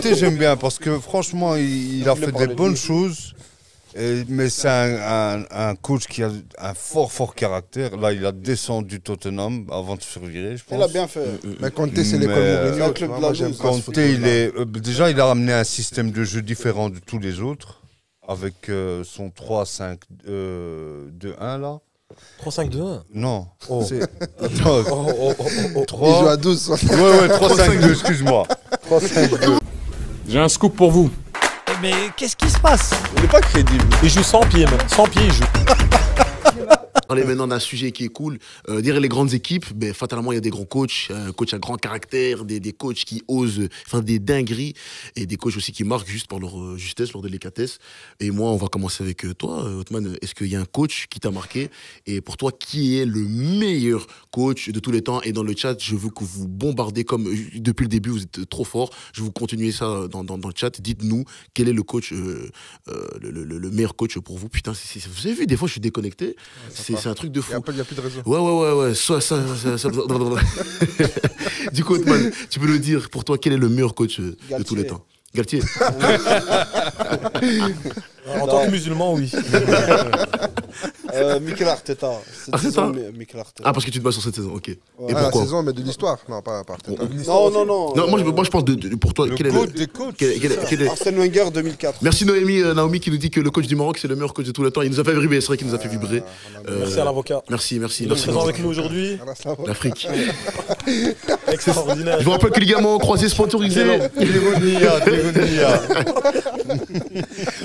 Conte, j'aime bien parce que franchement, il a fait des bonnes choses. Mais c'est un coach qui a un fort caractère. Là, il a descendu Tottenham avant de se virer, je pense. Il a bien fait. Mais Conte, c'est l'école Mourinho. le club de la Juve. Conte, déjà, il a ramené un système de jeu différent de tous les autres. Avec son 3-5-2-1 là. 3-5-2-1 Non. Oh. Attends. Il joue à 12. Ouais, 3-5-2, excuse-moi. 3-5-2. J'ai un scoop pour vous. Mais qu'est-ce qui se passe? Il n'est pas crédible. Il joue sans pied même. Sans pied, il joue. Parler maintenant d'un sujet qui est cool. Derrière les grandes équipes, fatalement, il y a des grands coachs, coachs à grand caractère, des coachs qui osent faire des dingueries et des coachs aussi qui marquent juste par leur justesse, leur délicatesse. Et moi, on va commencer avec toi, Othman. Est-ce qu'il y a un coach qui t'a marqué? Et pour toi, qui est le meilleur coach de tous les temps? Et dans le chat, je veux que vous bombardez comme depuis le début, vous êtes trop fort. Je vais vous continuer ça dans le chat. Dites-nous quel est le coach, le meilleur coach pour vous. Putain, vous avez vu, des fois, je suis déconnecté. C'est un truc de fou. Il n'y a plus de réseau. Ouais. Du coup, Othman, tu peux nous dire, pour toi, quel est le meilleur coach de tous les temps? Galtier. En tant que musulman, oui. Mikel Arteta. Mikel Arteta. Ah, parce que tu te bases sur cette saison, ok. Ouais. Et La pourquoi? saison, mais de l'histoire. Non, pas Arteta. Non. Moi, je pense pour toi, quel est le... Des coachs. quel est- Arsène Wenger 2004. Merci Naomi qui nous dit que le coach du Maroc, c'est le meilleur coach de tous les temps. Il nous a fait vibrer, c'est vrai qu'il nous a fait vibrer. Merci à l'avocat. Merci. Il est présent avec nous aujourd'hui. L'Afrique. Extraordinaire. Je vous rappelle que ligament croisé sponsorisé.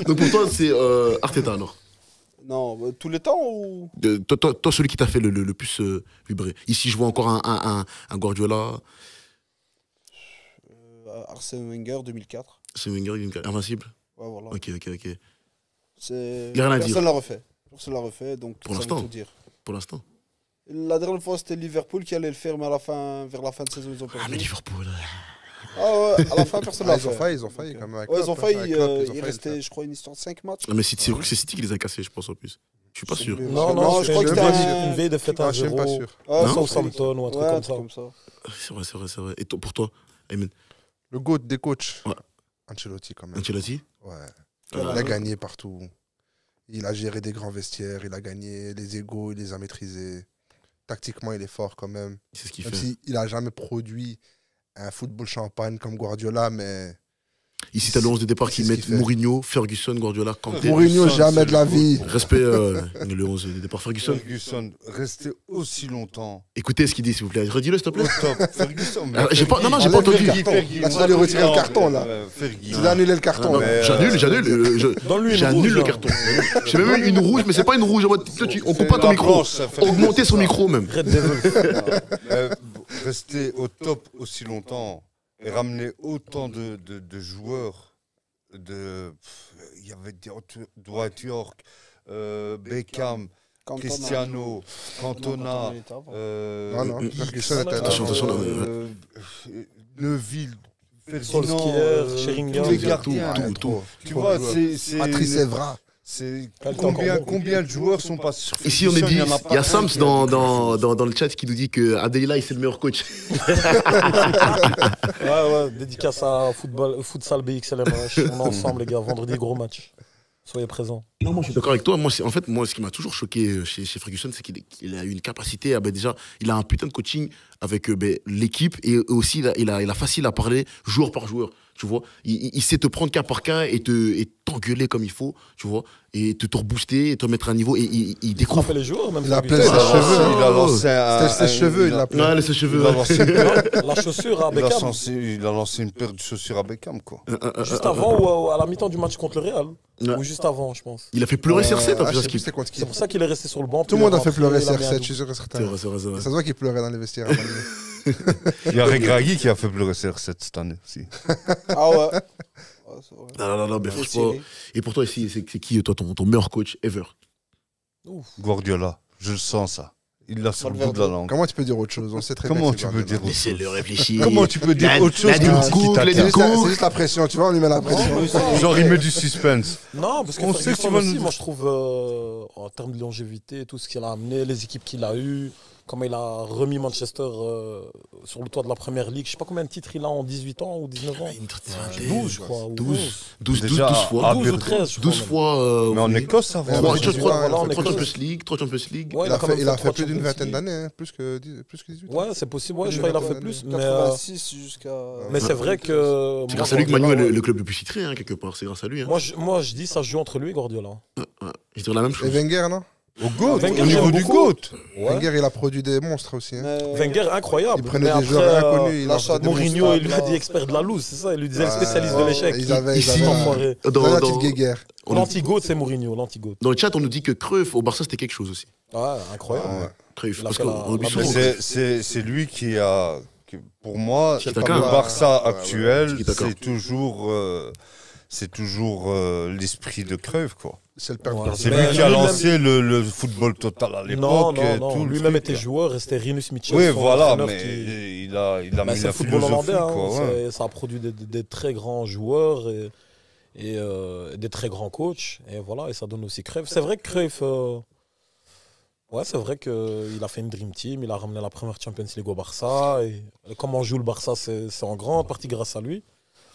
Donc pour toi, c'est Arteta alors. Non, tous les temps ou... Toi, celui qui t'a fait le plus vibrer. Ici, je vois encore un Guardiola. Arsène Wenger 2004. C'est Wenger, invincible. Ouais, voilà. Ok. C'est... Y a rien à dire. Personne l'a refait, donc Pour ça veut l'instant. tout dire. Pour l'instant. La dernière fois, c'était Liverpool qui allait le faire, mais vers la fin de saison, ils ont perdu. Ah, mais Liverpool. Ah ouais, à la fin, personne l'a fait. Ils ont failli quand même. avec Ouais, Klopp, ils ont failli. avec Klopp, ils ont Il failli restait, le faire. je crois, une histoire de 5 matchs. Ah, mais c'est City qui les a cassés, je pense, en plus. Je suis pas sûr. Non, je crois que c'était une veille de fête Ah, à je suis même pas 0. sûr. Ouais, Southampton ou un truc Ouais, comme ça. C'est vrai. Et pour toi, Ayman, Le GOAT des coachs. Ouais. Ancelotti, quand même. Ancelotti? Ouais. Il a gagné partout. Il a géré des grands vestiaires. Il a gagné les égos. Il les a maîtrisés. Tactiquement, il est fort quand même. C'est ce qu'il Même fait. s'il n'a jamais produit un football champagne comme Guardiola, mais Ici, t'as le 11 de départ qui C'est ce met qu'il fait. Mourinho, Ferguson, Guardiola, Kanté. Mourinho, jamais de la vie. Respect, le 11 de départ, Ferguson. Ferguson, rester aussi longtemps. Écoutez ce qu'il dit, s'il vous plaît. Redis-le, s'il te plaît. Au top. Ferguson. mais Alors, j'ai pas- non, non, j'ai Enlève pas entendu. le carton. Là, tu dois lui retirer le carton, là. Fergie. Tu dois annuler le carton. Non, mais, j'annule. Donne-lui une J'annule rouge, le hein. carton. J'ai même eu une rouge, mais c'est pas une rouge. En mode, toi, on coupe pas ton la micro. blanche, ça fait- Augmenter son micro, même. Red Devil. Rester au top aussi longtemps et ramener autant de joueurs. Il y avait Dwight York, Beckham, Cristiano, Cantona, Non, Ferguson était là. Attention, Neville, Solskjaer, Ferdinand, Sheringham. tous les gardiens. tout. Tu vois, c'est Patrice Evra. c'est Encore combien de joueurs sont pas sur Ici, on est 10. Ferguson, Il y a pas Sams un qui a dit dans le chat qui nous dit que Adeyla, c'est le meilleur coach. Ouais, dédicace à Futsal BXLMH. On est ensemble, les gars. Vendredi, gros match. Soyez présents. Non, moi je suis d'accord avec toi. Moi, ce qui m'a toujours choqué chez Ferguson, c'est qu'il a eu une capacité. Déjà, il a un putain de coaching avec l'équipe et aussi il a facile à parler joueur par joueur. Tu vois, il sait te prendre cas par cas et t'engueuler comme il faut. Tu vois, et te rebooster et te mettre à un niveau. Et il découvre. Frapper les joueurs, même. Il a Ferguson. plein ses cheveux. Il a lancé C'était ses cheveux, il l'a appelé. Ouais, ses cheveux. Il a lancé une paire- La chaussure à Beckham. il a lancé une paire de chaussures à Beckham, quoi. Juste avant ou à la mi-temps du match contre le Real. Ouais. Ou juste avant, je pense. Il a fait pleurer CR7 en Je plus. sais à plus Skip. c'était contre qui. C'est pour ça qu'il est resté sur le banc. Tout le puis monde il est a fait rentré, pleurer il a mis un CR7, je double. suis sûr que C'est certain. vrai, c'est vrai. Ça se voit qu'il pleurait dans les vestiaires. à un moment donné. Il y a Regragui qui a fait pleurer CR7 cette année aussi. Ah ouais. Ouais, c'est vrai. Non, mais Faut franchement. tirer. Et pour toi, ici, c'est qui, toi, ton meilleur coach ever? Guardiola, je le sens ça. Il l'a sur le bout de la Valverde. langue. Comment tu peux dire autre chose? On sait très bien. Comment que c'est tu peux Guardiola. dire autre chose? Laissez-le réfléchir. Comment tu peux dire autre chose Là, que du Tiki coup, Taka là, du coup. C'est juste la pression, tu vois, on lui met la pression. Genre, il met du suspense. Non, parce que On sait que Ferguson tu vas aussi, nous- moi je trouve, en termes de longévité, tout ce qu'il a amené, les équipes qu'il a eues, comment il a remis Manchester sur le toit de la Première Ligue. Je sais pas combien de titres il a en 18 ans ou 19 ans. 12, je crois. ou 12 Déjà, fois. 12 ou 13, je crois. 12 fois. Mais en Écosse, ça va. Ouais, Trois bah, Champions voilà, en League. 3 Champions League. Ouais, Il a quand même fait trois plus d'une Champions vingtaine League. d'années, hein, plus que 18 ans. Ouais, c'est possible. Ouais, je crois qu'il a fait plus. Mais 86 jusqu'à. c'est vrai que. C'est moi, grâce à lui que Manu Guardiola, est le club le plus titré, hein, quelque part. C'est grâce à lui. Hein. Moi, je dis ça se joue entre lui et Guardiola. Je dirais la même Et chose. Wenger, non? Au GOAT, Wenger, au niveau j'aime du beaucoup. GOAT. Ouais. Wenger, il a produit des monstres aussi. Hein. Wenger, incroyable. Il prenait Mais des joueurs après, inconnus. Il a l'achat fait des Mourinho, monstres. il lui a dit expert de la loose, c'est ça. Il lui disait le Ouais, spécialiste de l'échec. Ils avaient Ici, enfoiré. la petite guéguerre. L'anti-goat, c'est Mourinho, l'anti-goat. Dans le chat, on nous dit que Cruyff au Barça, c'était quelque chose aussi. Ouais, incroyable. Ouais. Cruyff. Il a Parce fait qu'on oublie la souvent. Mais c'est lui qui a. Pour moi, le Tiki-taka. Barça Ouais, actuel, Tiki-taka. c'est toujours l'esprit de Cruyff, quoi. C'est le père de Ouais. Guardiola. C'est Mais lui qui a lui-même- lancé le football total à Non, l'époque. non. tout le Lui-même truc, était là. joueur, et c'était Rinus Michel. Oui, son voilà, entraîneur mais qui- il a Bah, mis c'est la le football philosophie, hollandais, hein, quoi. Ouais. ça a produit des très grands joueurs et des très grands coachs. Et voilà, et ça donne aussi Cruyff. C'est vrai que Cruyff, ouais, c'est vrai qu'il a fait une Dream Team, il a ramené la première Champions League au Barça. Et comment joue le Barça, c'est en grande partie grâce à lui.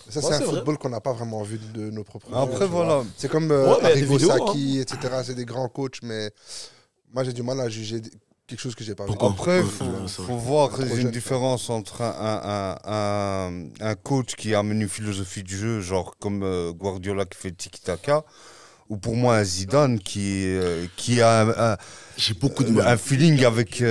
Ça, Ouais, c'est un c'est vrai. football qu'on n'a pas vraiment vu de nos propres yeux, Après, tu vois. voilà. C'est comme mais il y a des Arrigo vidéos, Sacchi, etc. C'est des grands coachs, mais moi, j'ai du mal à juger quelque chose que j'ai pas vu. Pourquoi Après, il Ouais, faut, c'est vrai. faut voir Trop une jeune, différence entre un coach qui amène une philosophie du jeu, genre comme Guardiola qui fait le tiki-taka, ou pour moi un Zidane qui a J'ai beaucoup de mal. un feeling avec...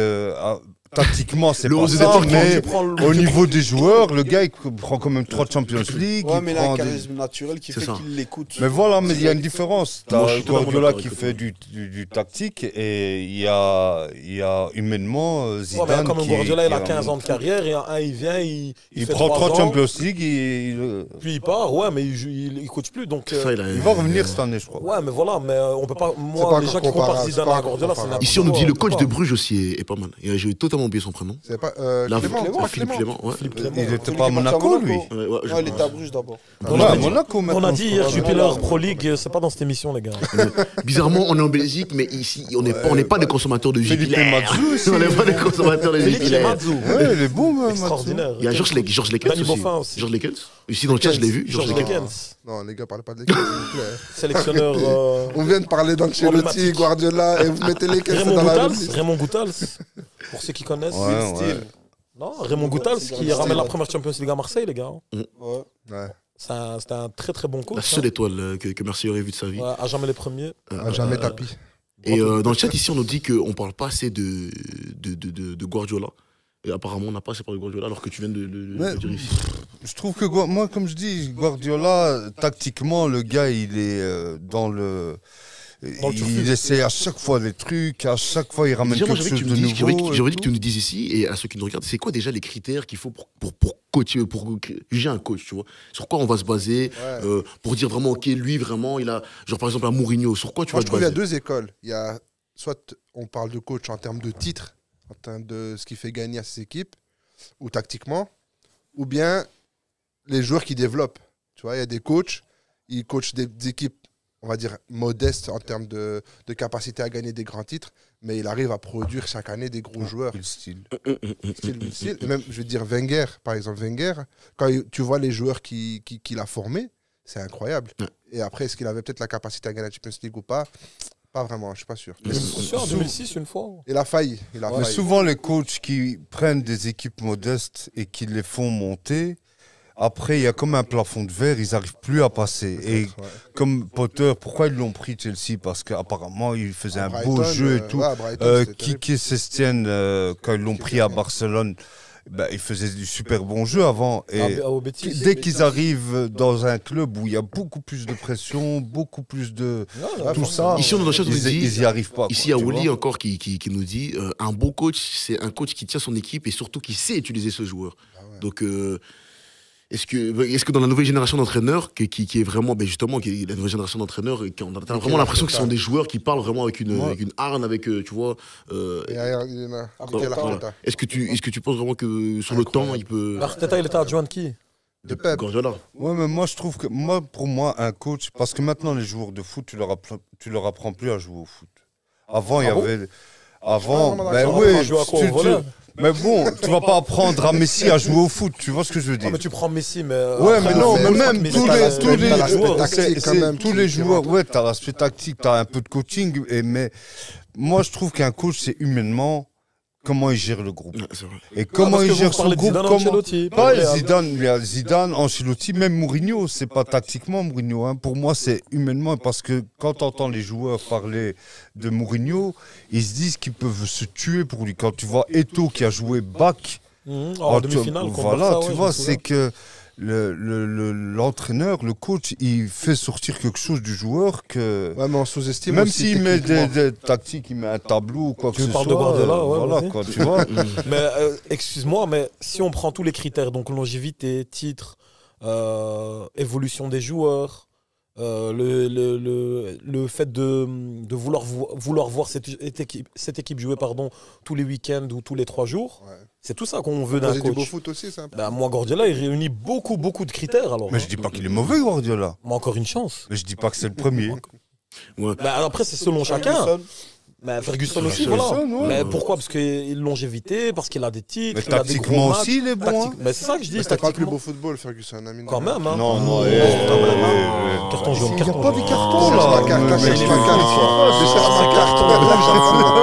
tactiquement, c'est Le pas 11 ça, de mais Tu prends le- au niveau des joueurs, le gars, il prend quand même 3 Champions League. Ouais, il mais il a prend un des- charisme naturel qui C'est fait ça. qu'il l'écoute. Mais voilà, mais il y a une différence. Moi, je T'as suis totalement Guardiola d'accord qui avec fait du tactique et il y a humainement Ouais, Zidane mais comme qui Guardiola, il a qui 15 ans de carrière, et un, il vient, il fait prend 3 3 ans, Champions League et puis il part, ouais, mais il coach plus. Donc, Ça, il va revenir cette année, je crois. ouais, mais voilà, mais on peut pas. Moi, pas les encore gens qui comparent comparable, Zidane c'est pas à Guardiola, c'est encore n'importe Ici, on nous dit quoi, le coach on de peut pas. Bruges aussi est pas mal. Et j'ai totalement oublié son prénom. C'est pas Là, Clément, Philippe Clément. Ouais. Philippe Clément. Il Celui était qui pas à est parti Monaco, lui. Ouais, ouais, Ouais, il était à Bruges d'abord. On Ouais, a à dit- Monaco On maintenant. a dit hier Ouais, Jupiler voilà. Pro League, c'est pas dans cette émission, les gars. Bizarrement, on est en Belgique, mais ici, on n'est pas des consommateurs de Philippe Jupiler. Mazou aussi. On n'est pas des consommateurs de Félix Jupiler. Mazou, Ouais, il est bon, Mazou. extraordinaire. Il y a Georges Lekens Danny aussi. Boffin aussi. Georges Lekens. Ici, dans le chat, je l'ai vu. Georges Georges Lekens. Lekens, Non, les gars, parlez pas de l'équipe, s'il vous plaît. sélectionneur On vient de parler d'Ancelotti, Problématique. Guardiola, et vous mettez les caisses Raymond dans la Goethals, liste. Raymond Goethals, pour ceux qui connaissent. Ouais, Style. Non, Raymond Goethals qui ramène la première Champions League à Marseille, les gars. Ouais. Ouais, C'était un très très bon coach. La seule étoile que Marseille aurait vue de sa vie. Ouais, à jamais les premiers. à jamais tapis. Et dans le chat, ici, on nous dit qu'on ne parle pas assez de Guardiola. Et apparemment, on n'a pas assez parlé de Guardiola, alors que tu viens de Ouais. le dire ici. Je trouve que, moi, comme je dis, Guardiola, tactiquement, le gars, il est dans le... Dans le Il turfu. essaie à chaque fois des trucs, à chaque fois il ramène Déjà, moi, quelque j'aimerais chose que de tu me dises- nouveau. j'aimerais que tu nous dises ici, et à ceux qui nous regardent, c'est quoi déjà les critères qu'il faut pour coacher, pour juger un coach, tu vois? Sur quoi on va se baser pour dire vraiment, ok, lui, vraiment, il a, genre par exemple, un Mourinho, sur quoi tu Moi, vas je te trouve qu'il y a baser? deux écoles. Il y a soit on parle de coach en termes de titre, en termes de ce qu'il fait gagner à ses équipes, ou tactiquement, ou bien les joueurs qui développent. Tu vois, il y a des coachs, ils coachent des équipes, on va dire, modestes en termes de capacité à gagner des grands titres, mais il arrive à produire chaque année des gros joueurs. Le style. Style. Et même, je veux dire, Wenger, par exemple, Wenger, quand tu vois les joueurs qu'il a formés, c'est incroyable. Ouais. Et après, est-ce qu'il avait peut-être la capacité à gagner la Champions League ou pas? Pas vraiment, je suis pas sûr. Je suis sûr, en 2006, une fois. Il a failli. Il a Mais failli. souvent, les coachs qui prennent des équipes modestes et qui les font monter, après, il y a comme un plafond de verre, ils n'arrivent plus à passer. Et Ouais. comme Potter, pourquoi ils l'ont pris Chelsea? Parce qu'apparemment, il faisait un beau Brighton, jeu et tout. ouais, Brighton, c'était terrible. Kike Sestienne, quand ils l'ont pris à Barcelone, ben, il faisait du super bon jeu avant. Et Au Betis. dès qu'ils arrivent dans un club où il y a beaucoup plus de pression, beaucoup plus de tout ça, Ici, on est dans le chat, on nous dit- ils y arrivent pas. Ici, il y quoi, a tu Oli vois. encore qui nous dit un bon coach, c'est un coach qui tient son équipe et surtout qui sait utiliser ce joueur. Donc, est-ce que dans la nouvelle génération d'entraîneurs, qui est vraiment, ben justement, la nouvelle génération d'entraîneurs, on a vraiment l'impression que ce sont des joueurs qui parlent vraiment avec une harne, avec, tu vois. Et derrière, il y en a. Après, Mikel Voilà. Arteta. Est-ce que tu penses vraiment que sur le temps, il peut. Arteta, il était adjoint de qui? De Pep. Guardiola. Ouais, mais moi, je trouve que, pour moi, un coach, parce que maintenant, les joueurs de foot, tu leur apprends plus à jouer au foot. Avant, il y avait. Avant, non, ben d'accord. oui, On joue à quoi, au volet mais bon, tu vas pas apprendre à Messi à jouer au foot, tu vois ce que je veux dire. mais tu prends Messi, mais. Ouais, après, mais non, c'est- mais même Messi, tous t'as les l'aspect joueurs, tactique quand même tous qui- les qui joueurs, rentre. ouais, t'as l'aspect tactique, t'as un peu de coaching, mais moi je trouve qu'un coach c'est humainement comment il gère le groupe Ouais, c'est vrai. et comment parce il que vous gère son parlez de groupe. Zidane, Comment Ancelotti, pas pas vrai, Zidane, il y a Zidane, Ancelotti, même Mourinho, c'est pas tactiquement Mourinho. Hein. Pour moi, c'est humainement parce que quand tu entends les joueurs parler de Mourinho, ils se disent qu'ils peuvent se tuer pour lui. Quand tu vois Eto'o qui a joué back. En demi-finale, contre voilà, Barça, tu ouais, vois, je me souviens. c'est que l'entraîneur, le coach, il fait sortir quelque chose du joueur que. Ouais, mais on sous-estime Même aussi s'il met techniquement. des tactiques, il met un tableau ou quoi que Tu ce parles soit. de Guardiola, ouais, voilà, vas-y. quoi, tu vois. Mais excuse-moi, mais si on prend tous les critères, donc longévité, titre, évolution des joueurs, le fait de vouloir voir cette équipe jouer tous les week-ends ou tous les 3 jours, Ouais. c'est tout ça qu'on veut d'un Poser du beau coach. foot aussi, c'est un peu. Bah, moi, Guardiola, il réunit beaucoup de critères. Alors, Mais je dis pas qu'il est mauvais, Guardiola. Mais encore une chance. Mais je dis pas que c'est le premier. Ouais. Bah, après, c'est selon chacun. Ferguson. Mais Ferguson aussi, Ferguson, voilà. ouais. Mais pourquoi? Parce qu'il longévité, parce qu'il a des titres, Mais il a des gros tactiquement matchs. aussi, il est bon. hein. Mais c'est ça que je dis. C'était pas le plus tactiquement. beau football, Ferguson. Amine. Quand même, hein. Non, non, Quand même, hein. Carton jaune, Il n'y a carton pas jaune. des cartons Cherche là. ma carte, là, Mais- cherche mais- ma carte. Je cherche ma carte.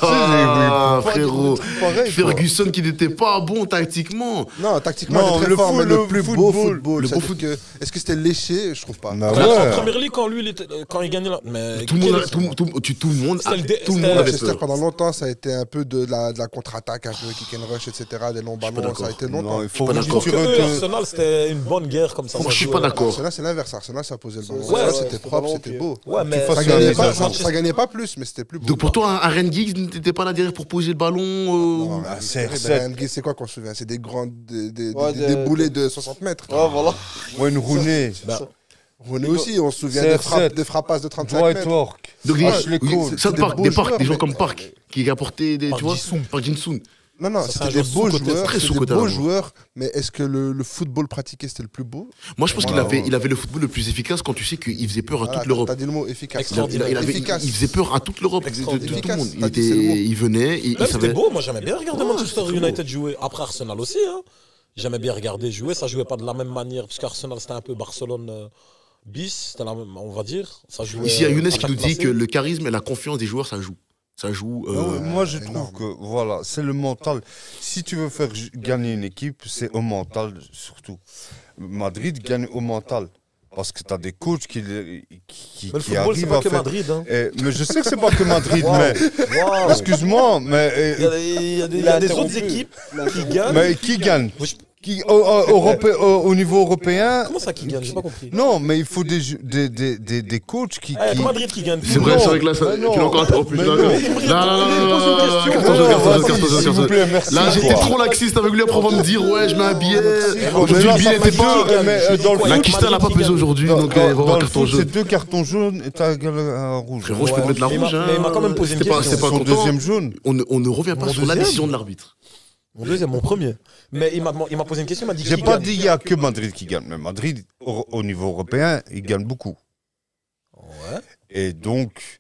Ah, Pas frérot. du tout pareil, quoi. Ferguson qui n'était pas bon tactiquement. Non, tactiquement, Non, il est très le fort, foot- mais le le plus beau football. football. Le beau c'est-à-dire que- Est-ce que c'était léché? Je trouve pas. Bah Là, ouais. En première ligue, quand lui, quand il gagnait là. Mais Tout le monde, quel- tout le monde, C'était le dé- tout le c'était- monde avait Manchester, peur. pendant longtemps, ça a été un peu de la contre-attaque, un peu kick and rush, etc. Des longs ballons, d'accord. ça a été longtemps. Non, il faut pas que d'accord. tu Parce que eux, retournes- Arsenal, c'était une bonne guerre comme ça. Moi, ça je suis jouait. pas d'accord. Arsenal, c'est l'inverse. Arsenal, ça posait le ballon. Ouais, Arsenal, ouais, c'était c'était propre, ballon au c'était pied. beau. Ouais, mais fasses Ça un gagnait, mise à jour. ça gagnait pas plus, mais c'était plus beau. Donc pour toi, un Ryan Giggs n'était pas là derrière pour poser le ballon. Non, Ah, c'est CR7. c'est quoi qu'on se souvient? C'est des grands, Ouais, des boulets de 60 mètres. Ouais, voilà. Wayne Rooney, René aussi, on se souvient CR7. des frappasses de 35 Dwight mètres. Work. Donc Ashley oui, Cole. ça des Park, beaux des Park, joueurs, des gens mais- comme Park qui apportaient des, Park tu vois, Ji-sung. Park Jin-sung. Non, non, Ça, c'est c'était un des joueur beaux sous-coté, joueurs. très C'était des sous-coté, beaux là. joueurs, mais est-ce que le football pratiqué, c'était le plus beau? Moi, je pense Voilà. il avait le football le plus efficace quand tu sais qu'il faisait peur à Voilà, toute l'Europe. T'as dit le mot efficace. Il faisait peur à toute l'Europe, tout Extraordinaire. le monde. T'as dit, c'est le mot. Il venait, il Même c'était savait. beau, moi j'aimais bien regarder Manchester c'était United jouer. Après Arsenal aussi, hein. J'aimais bien regarder jouer. Ça jouait pas de la même manière, parce qu'Arsenal c'était un peu Barcelone bis, c'était la même, on va dire. Ça jouait, Ici, il y a Younes qui attaque nous dit placée. que le charisme et la confiance des joueurs, ça joue. Ça joue. Non, moi, je trouve énorme. que voilà, c'est le mental. Si tu veux faire gagner une équipe, c'est au mental surtout. Madrid gagne au mental. Parce que tu as des coachs qui Mais le football, c'est arrivent pas à que faire. Madrid. Hein. Mais je sais que c'est pas que Madrid, mais Waouh. excuse-moi, mais, Il y a des autres interrompu. équipes qui gagnent. mais qui gagne Moi, je- au niveau européen? Comment ça qui gagne? J'ai pas compris. Non, mais il faut des coachs qui. Ah, il y a que Madrid qui gagne. C'est vrai que là, mais non. tu l'as encore interrompu. Mais Là, non. carton jaune, carton jaune, carton jaune, S'il carton vous jaune. plaît, merci. Là, j'étais quoi. trop laxiste avec lui. Après, on va me dire, ouais, je mets un billet. Mais Aujourd'hui, là, le billet ça était fait pas- deux. mais, dans le La La foot, Kista n'a pas pesé aujourd'hui, donc il va avoir dans un le carton foot, c'est jaune. 2 cartons jaunes et t'as un rouge. Frérot, je peux te mettre la Mais il rouge. m'a- mais il m'a quand même posé une C'était pas- question. C'est pas Son content. deuxième jaune. On ne revient pas Mon sur la deuxième. décision de l'arbitre. Mon deuxième, mon premier. Mais il m'a posé une question, il m'a dit J'ai qui pas gagne. dit il y a que Madrid qui gagne, mais Madrid, au niveau européen, il gagne beaucoup. Ouais. Et donc,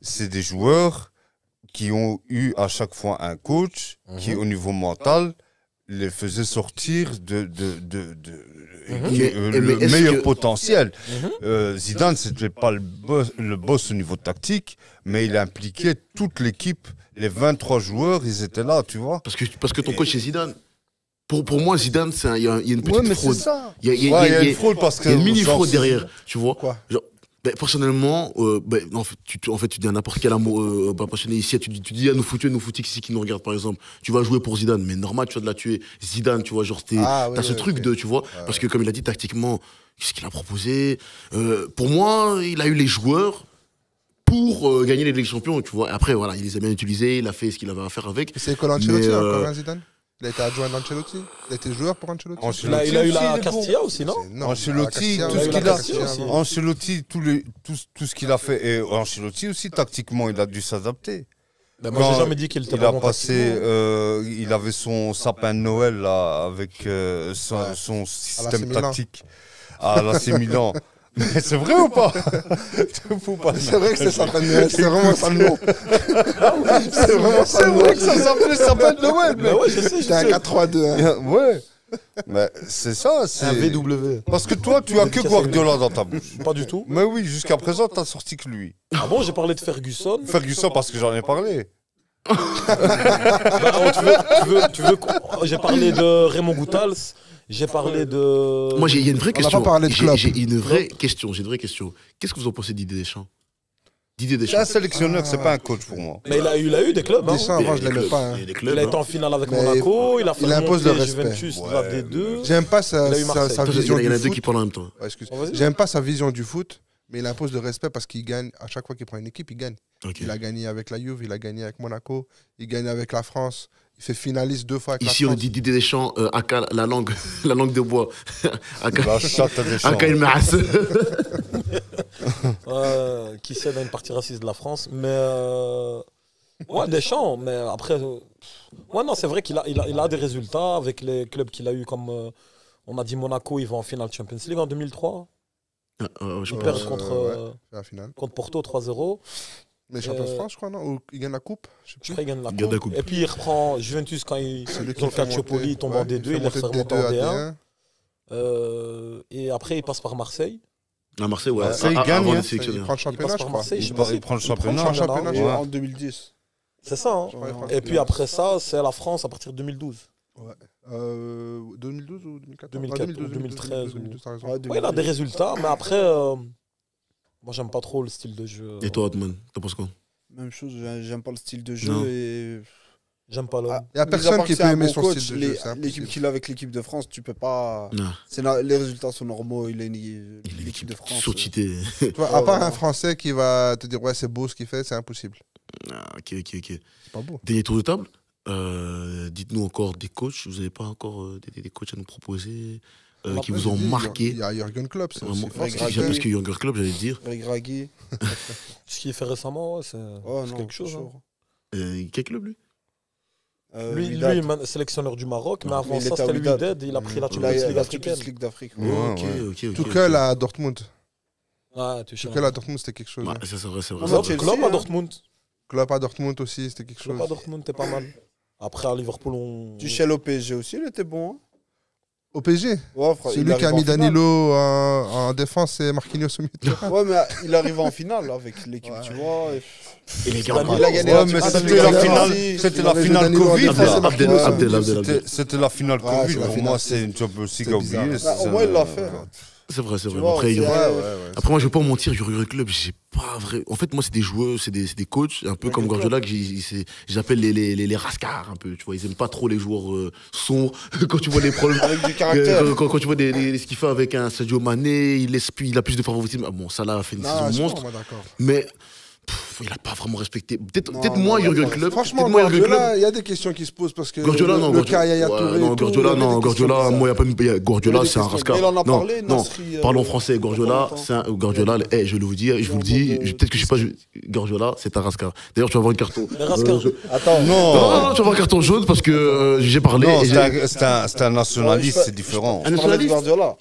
c'est des joueurs qui ont eu à chaque fois un coach qui, au niveau mental, les faisait sortir de Mais le est-ce meilleur que- potentiel. Zidane, c'était pas le boss au niveau tactique, mais il impliquait toute l'équipe. Les 23 joueurs, ils étaient là, tu vois. Parce que ton coach, c'est Zidane. Pour moi, Zidane, il y a une Ouais, petite mais fraude. c'est ça. Il y a- il y a- Ouais, il y a- une fraude parce que. Il y a une mini genre, fraude derrière, tu vois. Quoi? Genre, personnellement, en fait, tu dis à n'importe quel amour pas passionné ici, tu dis à nos footix ici qui nous regardent par exemple, tu vas jouer pour Zidane, mais normal, tu vas de la tuer. Zidane, tu vois, genre, Ah, oui, t'as ce oui, truc ok. de, tu vois, parce que comme il a dit tactiquement, qu'est-ce qu'il a proposé pour moi, il a eu les joueurs pour gagner les Ligues des Champions, tu vois. Et après, voilà, il les a bien utilisés, il a fait ce qu'il avait à faire avec. C'est Cole Ancelotti, Mais, encore un Zidane? Il a été adjoint d'Ancelotti? Il a été joueur pour Ancelotti? Ancelotti Il a eu aussi, la il est bon. Castilla aussi, non? C'est énorme. Ancelotti, La tout Castilla, ce il qu'il la a, Castilla aussi. avant. Ancelotti, tout ce qu'il a fait, et Ancelotti aussi, tactiquement, il a dû s'adapter. Ben, moi, j'ai Quand jamais dit qu'il était Il pas a bon passé, tactiquement. il avait son sapin de Noël là, avec son AC système Milan. tactique à l'AC Milan. Mais c'est vrai ou pas? Te fous pas. C'est vrai que c'est vraiment ça le nom. C'est vraiment ça C'est le nom. vrai que ça s'appelle Noël, Mais ouais, je sais, je C'est un sais. 4-3-2. Hein. Ouais. Mais c'est ça, c'est. Un VW. Parce que toi, tu as que Guardiola dans ta bouche. Pas du tout. Mais oui, jusqu'à présent, t'as sorti que lui. Ah bon, j'ai parlé de Ferguson. Ferguson, parce que j'en ai parlé. J'ai parlé de Raymond Goethals. J'ai parlé de. Moi, il y a une vraie On n'a question. pas parlé de Klopp. J'ai une vraie question. Qu'est-ce que vous en pensez d'Didier Deschamps? Didier C'est Deschamps. un sélectionneur, c'est pas un coach pour moi. Mais il a eu des clubs. Hein. Deschamps, avant, je Il y a l'aimais des pas. Hein. clubs, il y a des clubs, Il a été hein. en finale avec Mais Monaco. Il a fait il impose le monter respect. Juventus de la D2. J'aime pas sa Il a eu Marseille. sa Attends, vision il y en a du deux qui foot. parlent en même temps. Ouais, excuse. Oh, vas-y. J'aime pas sa vision du foot, mais il impose le respect parce qu'il gagne. À chaque fois qu'il prend une équipe, il gagne. Ok. Il a gagné avec la Juve, il a gagné avec Monaco, il gagne avec la France. Il fait finaliste 2 fois avec Ici, la on France. dit Didier Deschamps, Aka, la langue de bois. Aka, La chatte des champs. Aka il Maas. Qui cède à une partie raciste de la France. Mais. Ouais, Deschamps. Mais après. Ouais, non, c'est vrai qu'il a des résultats avec les clubs qu'il a eu comme. On a dit Monaco, ils vont en finale Champions League en 2003. Je Ils pense. perdent contre, C'est la finale. contre Porto 3-0. Mais champion de France, je crois, non? Ou il gagne la coupe? Je sais Je plus. crois qu'il gagne la Il gagne la coupe. coupe. Et puis il reprend Juventus quand ils C'est lui qui ont le fait Calciopoli, monter- il tombe ouais, en D2, il les monter fait de remonter en D2 à D1. D1. Et après, il passe par Marseille. À Marseille, ouais. Marseille Ah, gagne, avant hein. d'être Il sélectionneur. prend le Il championnat, passe je par crois. Marseille, je sais Il pas prend- si il prend le il prend championnat. championnat, Et ouais. en 2010. C'est ça. Hein. Ouais, il prend- Et puis après ça, c'est la France à partir de 2012. 2012 ou 2014? 2014, 2012, 2013 t'as raison. Ouais, Ouais, il a des résultats, mais après, moi, j'aime pas trop le style de jeu. Et toi, Otman, t'en penses quoi? Même chose, j'aime pas le style de jeu. Non. Et... J'aime pas l'homme. Ah, Il y a mis à personne part qui que c'est peut un aimer bon son coach, style de jeu, c'est L'équipe impossible. qu'il a avec l'équipe de France, tu peux pas. Non. Les résultats sont normaux. Il est l'équipe de France. Surcheaté. Tu vois, à part Ouais, un ouais. Français qui va te dire ouais c'est beau ce qu'il fait, c'est impossible. Ah, ok. C'est pas beau. Dernier tour de table. Dites-nous encore des coachs. Vous n'avez pas encore des coachs à nous proposer qui vous ont marqué? Il y a Jürgen Klopp, c'est aussi Vraiment, fort. parce qu'il y a Younger Club, j'allais dire. Greg Ragui. Ce qu'il fait récemment, ouais, c'est Oh c'est non, quelque chose. chaud. Hein. Quel club, lui? Lui, Wydad. sélectionneur du Maroc, mais Mais avant il ça, était à c'était Wydad. Wydad. Il a pris la Il Champions a League la africaine. Champions League d'Afrique. Ouais, ouais. Ok. Tuchel à Dortmund. Ah, tu sais. Tuchel à Dortmund, c'était quelque chose. Ouais, hein. ça, c'est vrai, c'est vrai. Non, c'est vrai. Chelsea, Klopp à hein. Dortmund. Klopp à Dortmund aussi, c'était quelque chose. Klopp à Dortmund, t'es pas mal. Après, à Liverpool, on. Tuchel au PSG aussi, il était bon. Hein. Au PSG, Ouais, frère, c'est il lui qui a arrive mis en finale. Danilo en défense et Marquinhos au milieu. Ouais, mais il arrive en finale avec l'équipe, Ouais. tu vois. Et les gars, Danilo, Il a gagné Ouais, la mais Champions c'était League la avec finale. Chelsea. C'était Il la avait finale Danilo en Covid. défense, là. c'est Marquinhos. C'était la finale Ouais, Covid. c'est la Pour finale, moi, c'est une Champions League c'est à bizarre. oublier. Bah, au moins, il l'a fait. c'est vrai, c'est Tu vrai. vois, Après, c'est- Après, moi, je vais pas mentir, Jurgen Club, j'ai pas vrai. En fait, moi, c'est des joueurs, c'est des coachs, un peu comme Guardiola, que j'appelle les rascars, un peu. Tu vois, ils aiment pas trop les joueurs sombres. Quand tu vois les problèmes. Avec du caractère. Quand tu vois ce qu'il fait avec un Sadio Mané, il a plus de favoritisme. Ah bon, Salah a fait une Non, saison je suis monstre, pas d'accord. mais il a pas vraiment respecté. Peut-être Non, moins non, Jurgen non, Club. Franchement, peut-être moins Jürgen Klopp. Guardiola, il y a des questions qui se posent parce que Guardiola, non, le cas Yaya Ouais, Touré. non, et tout, Guardiola, il y avait non, des questions Guardiola, bizarres. moi, y a pas Guardiola, Il y a des c'est un questions. rascar. Mais il en a Non, parlé, non, Nasri, parlons français. il y a Guardiola, pas longtemps. c'est un Guardiola. Je le vous dis, je vous le dis. Peut-être que je sais pas. Guardiola, c'est un rascar. D'ailleurs, tu vas avoir une carton. Les rascars. Attends, Non, tu vas avoir un carton jaune parce que j'ai parlé. Non, et j'ai- c'est un nationaliste, c'est différent. Un je parlais de nationaliste. Guardiola.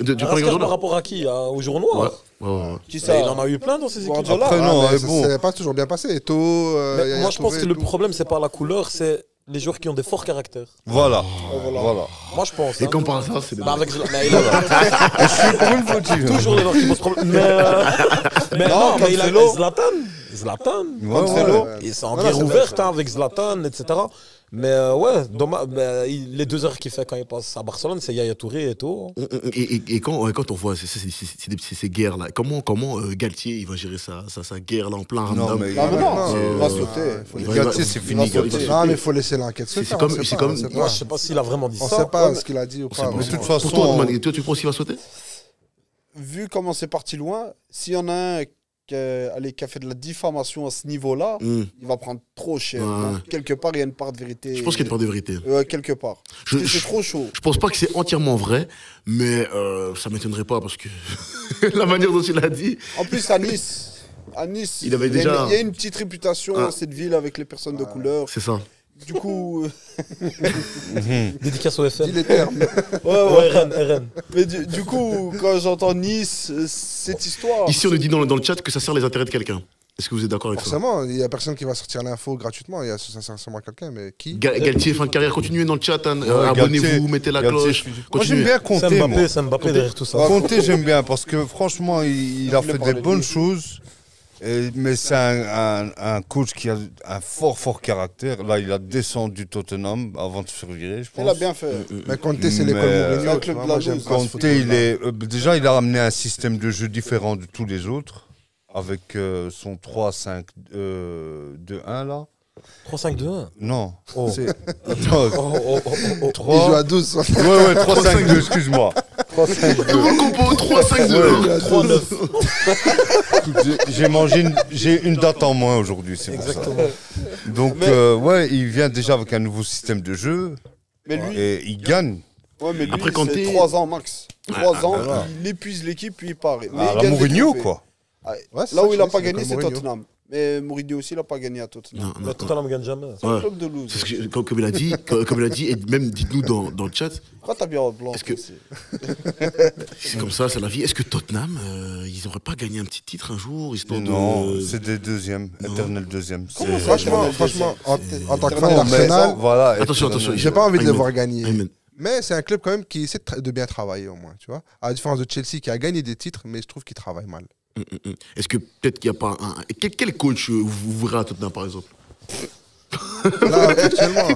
Tu Un parles de rascar par Guardiola? rapport à qui Au jour Ouais. noir. Ouais. Qui Mais ça il en a eu plein dans ses équipes. Guardiola. Après, non, mais mais ça bon. s'est pas toujours bien passé. Eto'o, Mais Yaya moi, je pense Touré que et le tout. problème, c'est pas la couleur, c'est les joueurs qui ont des forts caractères. Voilà. Voilà. Voilà. Moi, je pense. Et hein. comme par hasard, c'est des. Bah, avec mais il a Pour une fois, tu- toujours les gens qui posent problème. Mais non, mais il a Cancelo. Zlatan. Ouais, Cancelo. ouais. Ils sont en Non, guerre c'est vrai, ouverte ça. hein, avec Zlatan, etc. Mais ouais, dommage. Les 2 heures qu'il fait quand il passe à Barcelone, c'est Yaya Touré et tout. Et quand on voit ces guerres-là, comment Galtier il va gérer sa guerre-là en plein Non, ramadan? mais Non, mais non, c'est- il va sauter. Il va- Galtier, c'est il fini. va- Galtier. Non, mais il faut laisser l'enquête se C'est faire. comme- on sait c'est pas, comme- on sait Moi, pas. je sais pas s'il a vraiment dit On ça. sait pas Ouais, ce qu'il a dit ou C'est pas. bon, Mais c'est de bon. toute façon, Pour toi, Otman, toi, tu penses qu'il va sauter? Vu comment c'est parti loin, s'il y en a un qui a fait de la diffamation à ce niveau-là, il va prendre trop cher. Ouais. Donc, quelque part, il y a une part de vérité. Je pense qu'il y a une part de vérité. Quelque part. Je- Parce que je- c'est trop chaud. Je pense pas que c'est entièrement vrai, mais ça m'étonnerait pas parce que la manière dont il a dit. En plus, à Nice, Il avait déjà- il y a une petite réputation Ah. dans cette ville avec les personnes de couleur. C'est ça. du coup, Dédicace au FM. Dis les termes. Ouais, RN. mais du coup, quand j'entends Nice, cette histoire. Ici, on nous dit dans le chat que ça sert les intérêts de quelqu'un. Est-ce que vous êtes d'accord avec ça? Forcément, il n'y a personne qui va sortir l'info gratuitement. Ça sert sûrement à quelqu'un, mais qui? Galtier, fin de carrière, continuez dans le chat. Hein, Galtier, abonnez-vous, mettez la cloche. Moi, Continuez. j'aime bien Conte, moi. C'est Mbappé derrière tout ça. Conte, j'aime bien parce que franchement, il a fait des bonnes choses. Mais c'est un coach qui a un fort caractère. Là, il a descendu Tottenham avant de se faire virer, je pense. Il a bien fait. Mais Conte, c'est l'école Mais, Mourinho. c'est un tu club vois, de la moi, j'aime loose. pas ce Conte, football-là. déjà, il a ramené un système de jeu différent de tous les autres. Avec son 3-5-2-1 là. 3-5-2-1. Non. Oh. C'est... Attends. Il 3... joue à 12. Ouais, 3-5-2, excuse-moi. 3-5-2. Nouveau compo, 3-5-2. 3-9. J'ai une date en moins aujourd'hui, c'est pour ça. Exactement. Donc, ouais, il vient déjà avec un nouveau système de jeu Mais lui, et il gagne. ouais, mais lui Après, quand c'est t'es- 3 ans max. 3 ans, voilà. il épuise l'équipe, puis il part. Mais À il la gagne des Mourinho, trophées. quoi. Ah, Ouais, c'est là ça, où il n'a c'est pas l'école gagné, c'est Mourinho. Tottenham. Mais Mourinho aussi, il n'a pas gagné à Tottenham. Mais Tottenham ne gagne jamais. C'est un Ouais. club de loose. C'est ce que comme il a dit, comme il a dit, et même dites-nous dans le chat, Pourquoi t'as bien blanc Est-ce que- c'est- c'est comme ça, c'est la vie. Est-ce que Tottenham, ils n'auraient pas gagné un petit titre un jour, histoire Non, de... c'est des deuxièmes, éternel deuxième. Comment C'est- ça, Franchement, en tant que fan Non, mais d'Arsenal, voilà, Attention, éternel. attention, j'ai pas envie de les Amen. voir gagner. Amen. Mais c'est un club quand même qui essaie de bien travailler au moins, tu vois. À la différence de Chelsea qui a gagné des titres, mais je trouve qu'il travaille mal. Est-ce que peut-être qu'il n'y a pas un... Quel coach vous verrez à Tottenham, par exemple? Là, actuellement,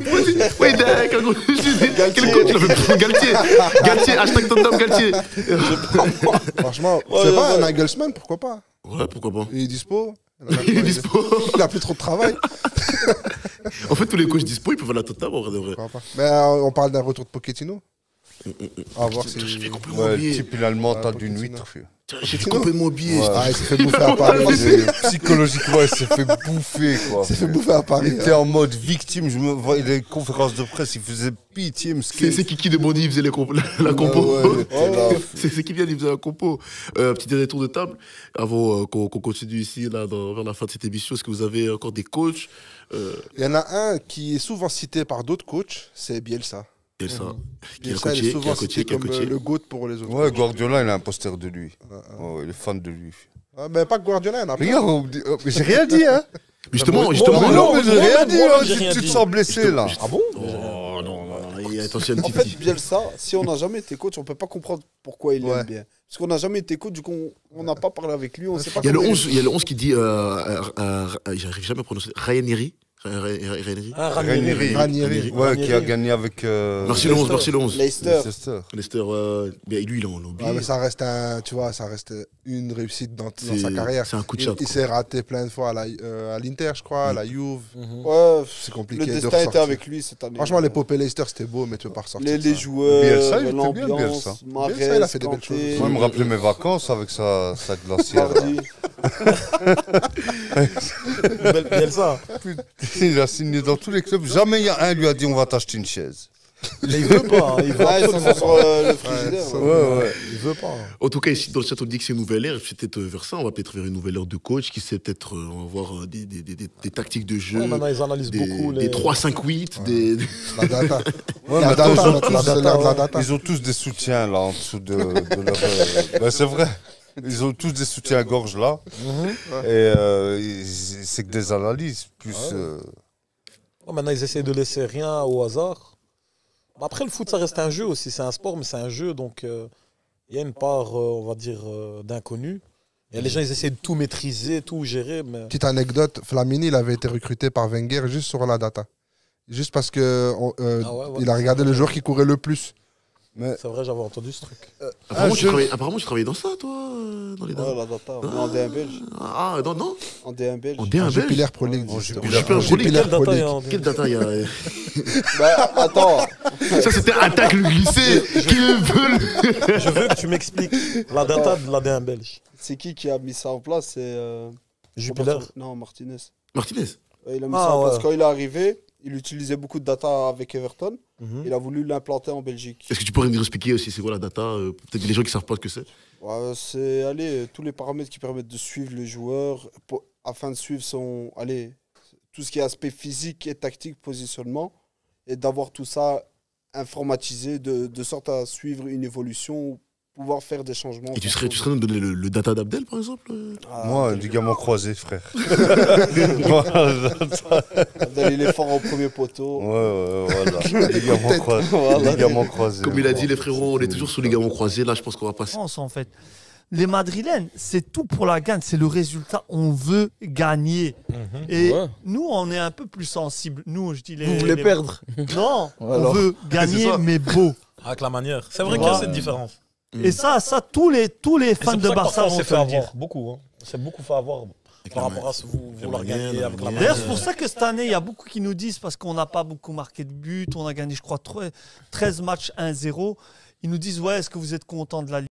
Oui, d'accord. Quel coach il a fait Galtier. Galtier, hashtag Tottenham Galtier. franchement, Ouais, c'est pas ouais. un Nagelsmann, pourquoi pas? Ouais, pourquoi pas. Il est dispo. Il est dispo. Il a plus trop de travail. En fait, tous les coachs dispo, ils peuvent aller à Tottenham, en vrai de vrai. Pourquoi pas. Mais on parle d'un retour de Pochettino. À voir si. J'ai complètement Ouais, oublié. type, il a le mental Ouais, d'une Pochettino. huître. Vieux. J'ai complètement oublié. Ouais. Ah, il s'est fait bouffer à Paris. Psychologiquement, il s'est fait bouffer, quoi. Il s'est fait bouffer à Il Paris. était en mode victime. Je me voyais les conférences de presse, il faisait pitié, C'est Kiki de Bondy, il faisait la compo. C'est qui vient, il faisait la compo. Petit dernier tour de table, avant qu'on continue ici, là, vers la fin de cette émission. Est-ce que vous avez encore des coachs Il y en a un qui est souvent cité par d'autres coachs, c'est Bielsa. Qui a Bielsa, il est coaché, qui a souvent coaché, cité qui a comme coaché. le GOAT pour les autres. Ouais, coachs. Guardiola, il a un poster de lui. Ouais, il est fan de lui. Ah, mais pas que Guardiola, il y en a plein. Regarde, mais j'ai rien dit, hein. Justement, Mais justement. non, mais j'ai moi-même, rien dit, moi-même, hein. j'ai rien Tu te dit. sens blessé, là. Ah bon Oh non, attention, un En petit fait, petit. Bielsa, si on n'a jamais été coach, on peut pas comprendre pourquoi il Ouais. aime bien. Parce qu'on n'a jamais été coach, du coup, on n'a pas parlé avec lui, on sait pas Il y a le comment 11, il y a le 11 qui dit, j'arrive jamais à prononcer, Ranieri. Ranieri. Ah, Ranieri. Ranieri. Ouais, qui a gagné avec. Merci le 11, merci le 11. Leicester. Leicester. Leicester, bien, lui, il en a oublié. Ouais, mais ça reste tu vois, ça reste une réussite dans sa carrière. C'est un coup de Il, chat. il s'est raté plein de fois à l'Inter, je crois, à la Juve. Ouais, C'est compliqué le de destin était ressortir. avec lui cette année. Franchement, l'épopée Leicester, c'était beau, mais tu peux pas ressortir. les ça. joueurs, Bielsa, il était bien, Bielsa. l'ambiance, Bielsa, il a fait des belles Kanté, choses. Moi, il me rappelait mes vacances avec sa glacière. Vardy. Bielsa. Il a signé dans tous les clubs. Jamais il y a un lui a dit on va t'acheter une chaise. Mais il veut pas. Il veut Ah, ils sont absolument sur pas. le frigidaire. ça- ouais. Ouais. Il veut pas. En tout cas, ici, dans le chat, on dit que c'est une nouvelle ère. C'est peut-être vers ça. On va peut-être vers une nouvelle ère de coach qui sait peut-être on va voir des tactiques de jeu. Ouais, maintenant, ils analysent beaucoup Des les. 3-5-8, La data. Ouais, La mais data, attends, ils ont la tous- data, la data. Ils ont tous des soutiens là en dessous de leur. Ben, c'est vrai. Ils ont tous des soutiens à gorge là. Et c'est que des analyses. Plus. Ouais, maintenant, ils essaient de laisser rien au hasard. Après, le foot, ça reste un jeu aussi. C'est un sport, mais c'est un jeu. Donc, il y a une part, on va dire, d'inconnu. Et les gens, ils essaient de tout maîtriser, tout gérer. Mais Petite anecdote, Flamini, il avait été recruté par Wenger juste sur la data. Juste parce que il a regardé le joueur qui courait le plus. c'est vrai, j'avais entendu ce truc. Apparemment, tu travaillais dans ça, toi, dans les Ouais, dames. la data. Mais en D1 belge. Ah, non. En D1 belge. En D1 belge. Jupiler Pro League. En justement. Jupiler Pro League. Jupiler Quelle Pro data il y League. a en Quelle data il y a Bah, attends. Ça, c'était attaque le glissé. Qui veut Je veux que tu m'expliques la data de l'AD1 belge. C'est qui a mis ça en place? C'est. Jupiler. Non, Martinez. Martinez. Il a mis Ah, ça en place. ouais. Quand il est arrivé, il utilisait beaucoup de data avec Everton. Mhm. Il a voulu l'implanter en Belgique. Est-ce que tu pourrais nous expliquer aussi c'est quoi la data peut-être les gens qui savent pas ce que c'est. Ouais, c'est tous les paramètres qui permettent de suivre le joueur afin de suivre son. Allez, tout ce qui est aspect physique et tactique, positionnement, et d'avoir tout ça informatisé de sorte à suivre une évolution, pouvoir faire des changements. Et tu serais nous donner le data d'Abdel, par exemple Moi, ligament croisé, frère. Il est fort au premier poteau. Voilà. Ligament croisé. Comme il a dit, les frérots, on est toujours sous ligament croisé. Là, je pense qu'on va passer. En fait. Les Madrilènes, c'est tout pour la gagne, c'est le résultat. On veut gagner. Et nous, on est un peu plus sensibles. Nous, je dis Vous voulez perdre? Non, on veut gagner, mais beau. Avec la manière. C'est vrai qu'il y a cette différence. Et ça, tous les fans de Barça vont s'est te fait le dire. avoir beaucoup. Hein. On s'est beaucoup fait avoir par rapport à ce que vous vouloir gagner avec la D'ailleurs, manière. c'est pour ça que cette année, il y a beaucoup qui nous disent, parce qu'on n'a pas beaucoup marqué de buts, on a gagné, je crois, 13 matchs 1-0. Ils nous disent, ouais, est-ce que vous êtes content de la Ligue ?